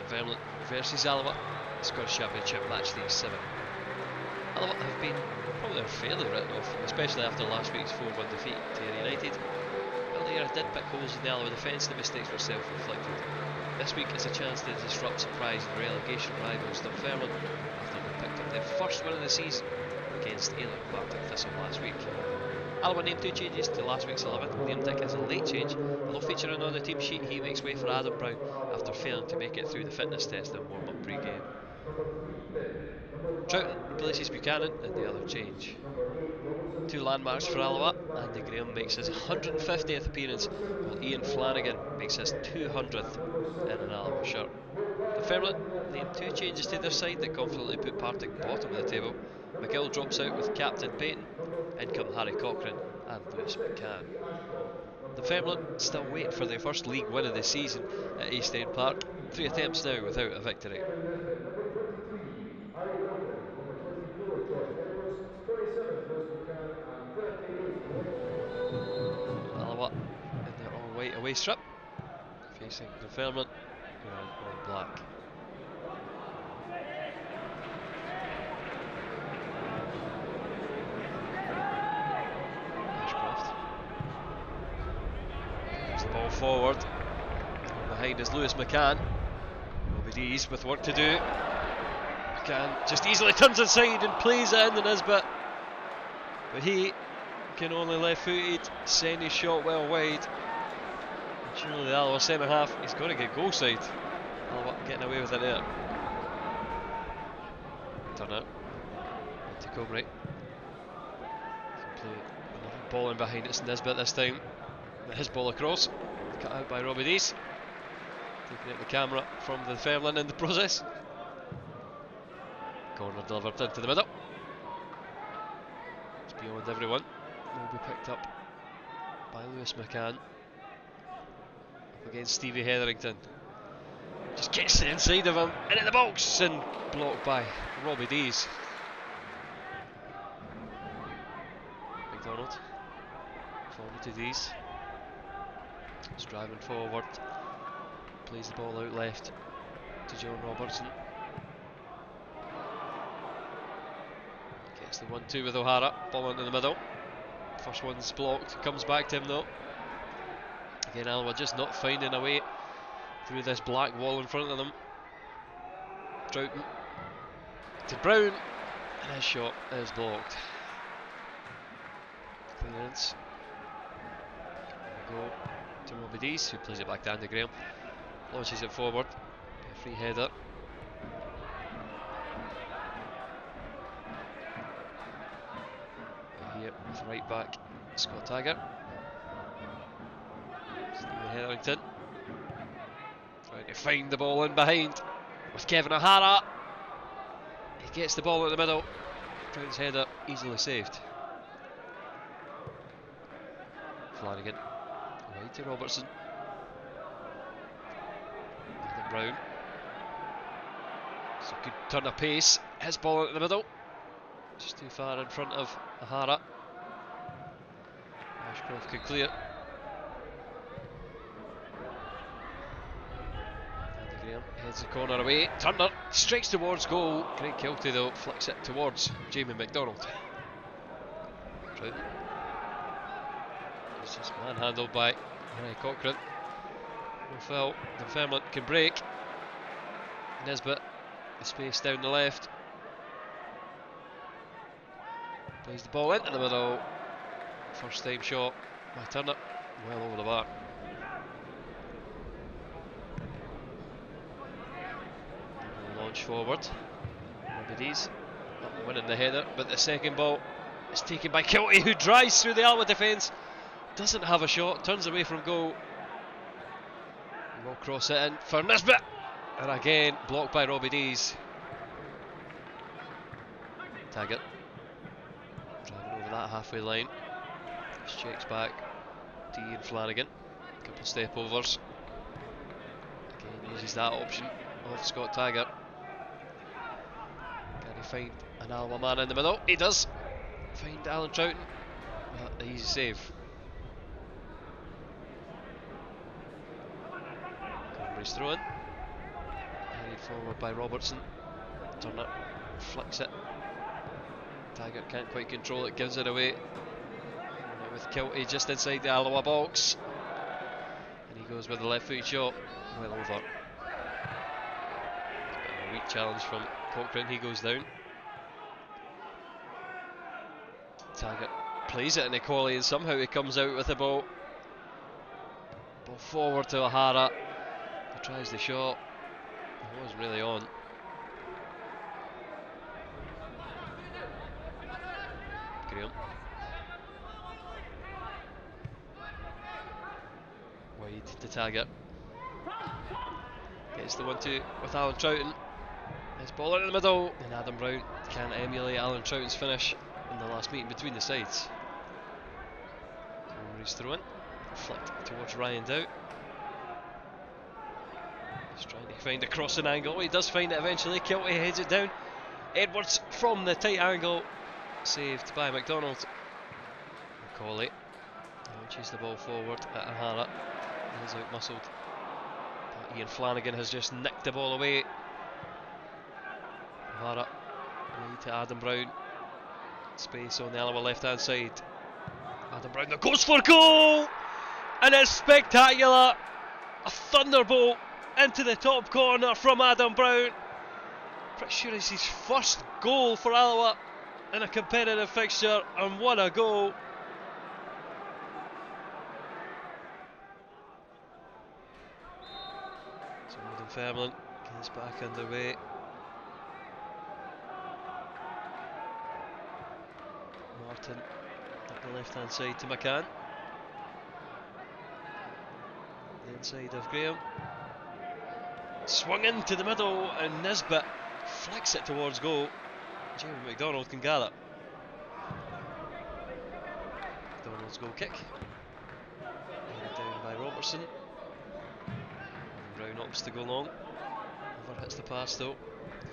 Dunfermline versus Alloa, Scottish Championship match day 7. Alloa have been probably unfairly written off, especially after last week's 4-1 defeat to Ayr United. Earlier did pick holes in the Alloa defence, the mistakes were self-inflicted. This week is a chance to disrupt surprise and relegation rivals Dunfermline after they picked up their first win of the season against Ayr Partick Thistle last week. Alloa named 2 changes to last week's 11. Liam Dick is a late change, although featuring on the team sheet he makes way for Adam Brown after failing to make it through the fitness test and warm-up pre-game. Troughton replaces Buchanan in the other change. 2 landmarks for Alloa. Andy Graham makes his 150th appearance, while Ian Flanagan makes his 200th in an Alloa shirt. Dunfermline named 2 changes to their side that confidently put Partick bottom of the table. McGill drops out with captain Payton, in come Harry Cochrane and Lewis McCann. Dunfermline still wait for their first league win of the season at Eastend Park. 3 attempts now without a victory. Alloa in their all-white away strip, facing Dunfermline in all black. Ashcroft moves the ball forward. Behind is Lewis McCann. Nobody's with work to do. McCann just easily turns inside and plays it in the Nisbet, but he can only left-footed send his shot well wide. And surely the Alloa centre half, he's got to get goal side. Alloa getting away with it there. Turn out to Comrie. Can play another ball in behind. It's Nisbet this time. His ball across, cut out by Robbie Dees, taking out the camera from the Dunfermline in the process. Corner delivered into the middle. It's beyond everyone. Will be picked up by Lewis McCann. Up against Stevie Hetherington. Just gets the inside of him, and in the box, and blocked by Robbie Dees. McDonald forward to Dees. He's driving forward. Plays the ball out left to John Robertson. Gets the 1-2 with O'Hara. Ball into the middle. First one's blocked. Comes back to him though. Again, Alloa just not finding a way through this black wall in front of them. Troughton to Brown, and his shot is blocked. Clearance. Go to Robbie Dees, who plays it back to Andy Graham. Launches it forward. A free header. Here with right back Scott Taggart. Stephen Hetherington trying to find the ball in behind with Kevin O'Hara. He gets the ball in the middle. Brown's header easily saved. Flanagan wide to Robertson. Nathan Brown. So good turn of pace. His ball in the middle. Just too far in front of O'Hara. Ashcroft can clear. Andy Graham heads the corner away. Turner strikes towards goal. Craig Kelty though flicks it towards Jamie McDonald. Troughton. It's just manhandled by Harry Cochrane. No foul. Dunfermline can break. Nisbet, the space down the left. Plays the ball into the middle. First time shot by Turner, well over the bar. Launch forward. Robbie Dees not winning the header, but the second ball is taken by Kelty, who drives through the Alloa defence. Doesn't have a shot, turns away from goal. He will cross it in for Nisbet, and again blocked by Robbie Dees. Taggart driving over that halfway line. Just checks back to Ian Flanagan. Couple step overs. Again uses that option of Scott Taggart. Can he find an Alloa man in the middle? He does. Find Alan Troughton. But an easy save. Comrie's throw in. Played forward by Robertson. Turner flicks it. Taggart can't quite control it, gives it away. Now with Kilty just inside the Alloa box. And he goes with the left foot shot. Well over. A weak challenge from Cochrane, he goes down. Taggart plays it in equality and somehow he comes out with the ball. Ball forward to O'Hara. He tries the shot. It wasn't really on. Graham. Wide to Taggart. Gets the 1-2 with Alan Troughton. Nice ball in the middle, and Adam Brown can't emulate Alan Troughton's finish in the last meeting between the sides. Connery's throw in, flicked towards Ryan Dow. He's trying to find a crossing angle. He does find it eventually. Kilty heads it down. Edwards from the tight angle, saved by McDonald. Macaulay launches the ball forward at O'Hara. He's out muscled. But Ian Flanagan has just nicked the ball away. O'Hara away to Adam Brown. Space on the Alloa left hand side. Adam Brown that goes for goal! And it's spectacular! A thunderbolt into the top corner from Adam Brown. Pretty sure it's his first goal for Alloa in a competitive fixture, and what a goal! So Dunfermline gets back underway. Martin up the left hand side to McCann. The inside of Graham. Swung into the middle and Nisbet flicks it towards goal. Jamie McDonald can gather. McDonald's goal kick. Headed down by Robertson. Brown opts to go long. Over hits the pass though.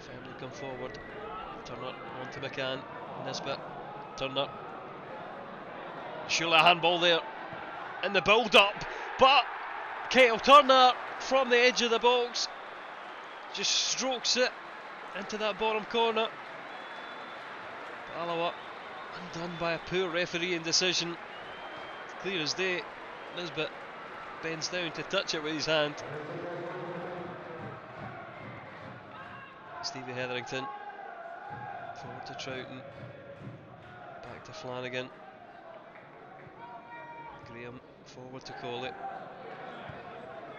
Family come forward. Turner on to McCann. Nisbet. Turner. Surely a handball there in the build up, but Kyle Turner from the edge of the box just strokes it into that bottom corner. Alloa undone by a poor refereeing decision. It's clear as day. Nisbet bends down to touch it with his hand. Stevie Hetherington forward to Troughton, back to Flanagan. Graham forward to Coley.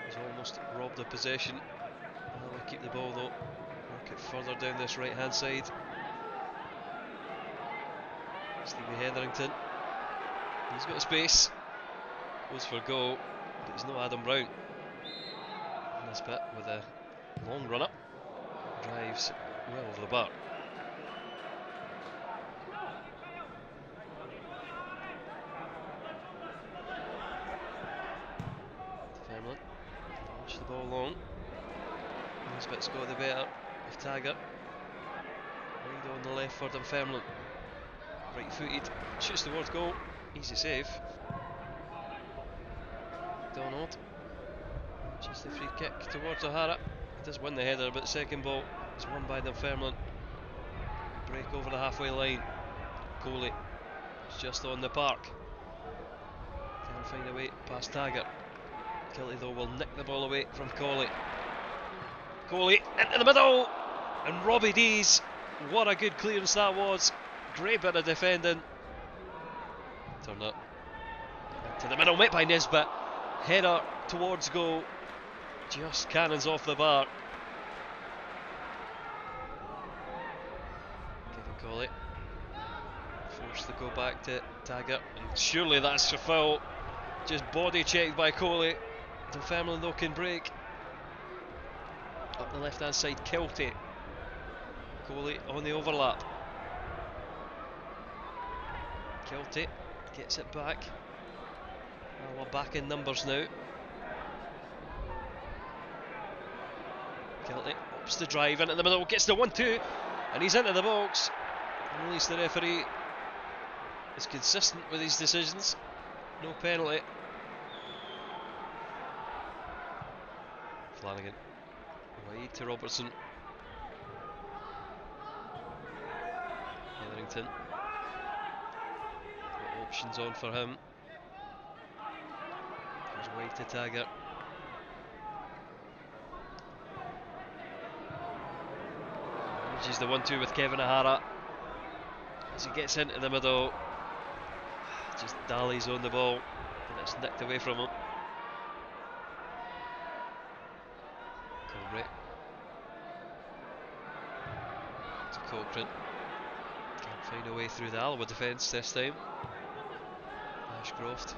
He's almost robbed of possession. Alloa keep the ball though. Work it further down this right hand side. Stevie Hetherington. He's got space. Goes for goal, but he's no Adam Brown. Nisbet with a long run up. Drives well over the bar. Dunfermline launch the ball long. Nisbet's got the better of Taggart. Wide on the left for Dunfermline. Right footed, shoots towards goal. Easy save. Donald. Just the free kick towards O'Hara. He does win the header, but second ball is won by Dunfermline. Break over the halfway line. Coley is just on the park. Can't find a way past Taggart. Kilty though will nick the ball away from Coley. Coley into the middle, and Robbie Dees. What a good clearance that was. Great bit of defending. Turner into the middle, met by Nisbet. Header towards goal. Just cannons off the bar. Kevin Coley forced to go back to Taggart, and surely that's a foul. Just body checked by Coley. Dunfermline though can break. Up the left hand side, Kilty. Coley on the overlap. Kilty gets it back. We're back in numbers now. Kilty opts to drive into the middle, gets the 1-2, and he's into the box. And at least the referee is consistent with his decisions. No penalty. Flanagan wide Feed to Robertson. Hetherington. Got options on for him. Goes wide to Taggart. Manages the 1-2 with Kevin O'Hara. As he gets into the middle, just dallies on the ball, and it's nicked away from him. Comrie to Cochrane. Can't find a way through the Alloa defence this time. Ashcroft.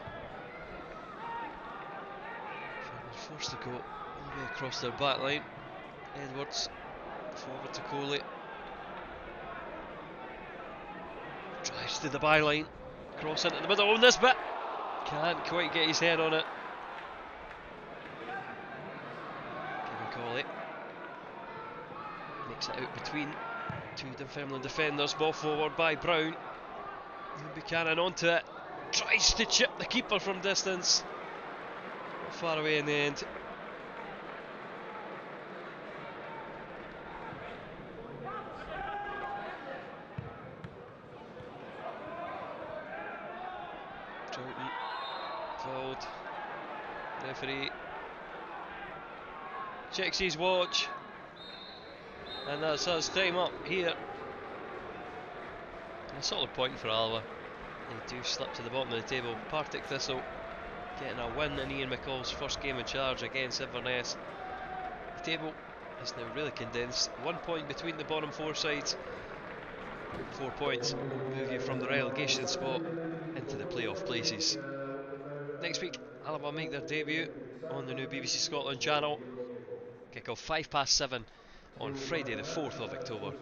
Dunfermline forced to go all the way across their back line. Edwards forward to Coley. Drives to the byline. Cross into the middle on this bit. Can't quite get his head on it. Kevin Coley makes it out between two Dunfermline defenders. Ball forward by Brown. Buchanan onto it. Tries to chip the keeper from distance. Not far away in the end. Troughton fouled. Referee checks his watch, and that's us. Time up here. A solid point for Alloa. They do slip to the bottom of the table. Partick Thistle getting a win in Ian McCall's first game in charge against Inverness. The table is now really condensed. 1 point between the bottom four sides. 4 points move you from the relegation spot into the playoff places. Next week, Alloa make their debut on the new BBC Scotland channel. Kick off 7:05 on Friday the 4th of October.